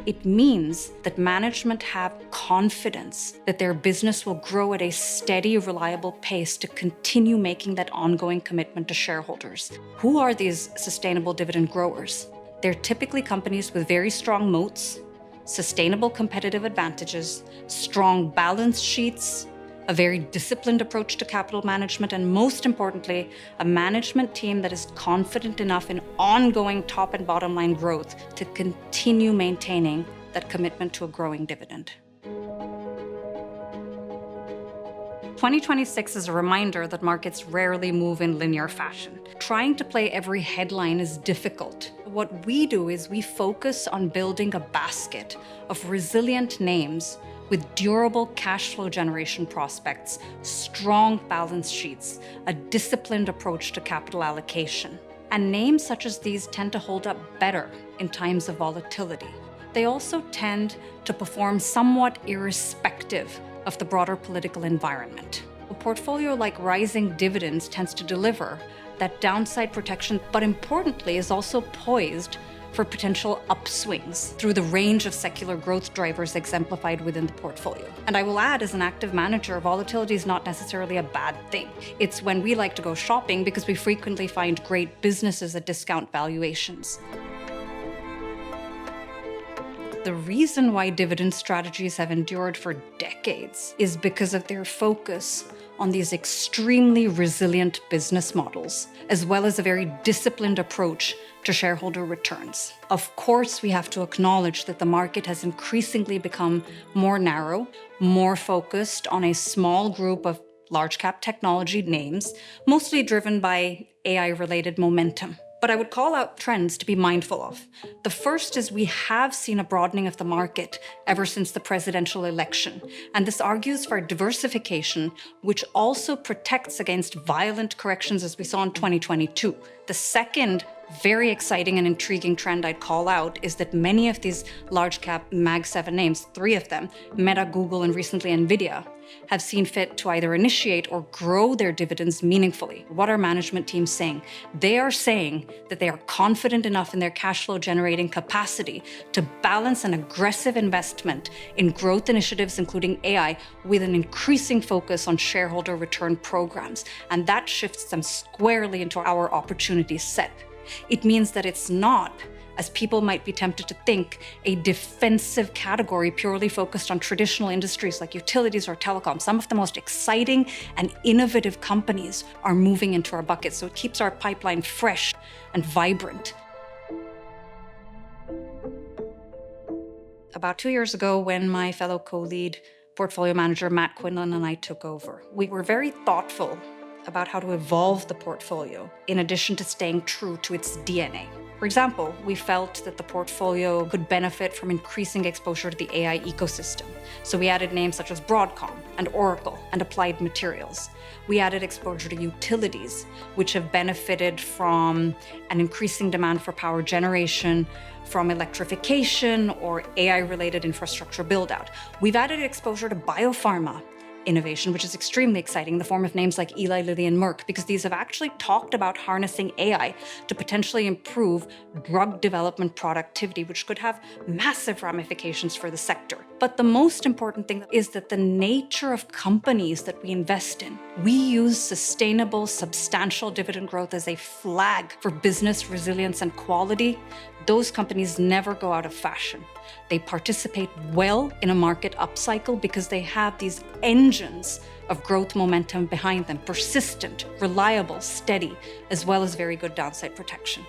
It means that management have confidence that their business will grow at a steady, reliable pace to continue making that ongoing commitment to shareholders. Who are these sustainable dividend growers? They're typically companies with very strong moats, sustainable competitive advantages, strong balance sheets, a very disciplined approach to capital management, and most importantly, a management team that is confident enough in ongoing top and bottom line growth to continue maintaining that commitment to a growing dividend. 2026 is a reminder that markets rarely move in linear fashion. Trying to play every headline is difficult. What we do is we focus on building a basket of resilient names with durable cash flow generation prospects, strong balance sheets, a disciplined approach to capital allocation. And names such as these tend to hold up better in times of volatility. They also tend to perform somewhat irrespective of the broader political environment. A portfolio like rising dividends tends to deliver that downside protection, but importantly is also poised for potential upswings through the range of secular growth drivers exemplified within the portfolio. And I will add, as an active manager, volatility is not necessarily a bad thing. It's when we like to go shopping because we frequently find great businesses at discount valuations. The reason why dividend strategies have endured for decades is because of their focus on these extremely resilient business models, as well as a very disciplined approach to shareholder returns. Of course, we have to acknowledge that the market has increasingly become more narrow, more focused on a small group of large cap technology names, mostly driven by AI-related momentum. But I would call out trends to be mindful of. The first is we have seen a broadening of the market ever since the presidential election, and this argues for diversification, which also protects against violent corrections as we saw in 2022. The second very exciting and intriguing trend I'd call out is that many of these large cap Mag 7 names, 3 of them, Meta, Google, and recently Nvidia, have seen fit to either initiate or grow their dividends meaningfully. What are management teams saying? They are saying that they are confident enough in their cash flow generating capacity to balance an aggressive investment in growth initiatives, including AI, with an increasing focus on shareholder return programs. And that shifts them squarely into our opportunity set. It means that it's not, as people might be tempted to think, a defensive category purely focused on traditional industries like utilities or telecom. Some of the most exciting and innovative companies are moving into our bucket, so it keeps our pipeline fresh and vibrant. About 2 years ago, when my fellow co-lead portfolio manager Matt Quinlan and I took over, we were very thoughtful about how to evolve the portfolio in addition to staying true to its DNA. For example, we felt that the portfolio could benefit from increasing exposure to the AI ecosystem. So we added names such as Broadcom and Oracle and Applied Materials. We added exposure to utilities, which have benefited from an increasing demand for power generation, from electrification or AI-related infrastructure build-out. We've added exposure to biopharma innovation, which is extremely exciting, in the form of names like Eli Lilly and Merck, because these have actually talked about harnessing AI to potentially improve drug development productivity, which could have massive ramifications for the sector. But the most important thing is that the nature of companies that we invest in, we use sustainable, substantial dividend growth as a flag for business resilience and quality. Those companies never go out of fashion. They participate well in a market upcycle because they have these engines of growth momentum behind them, persistent, reliable, steady, as well as very good downside protection.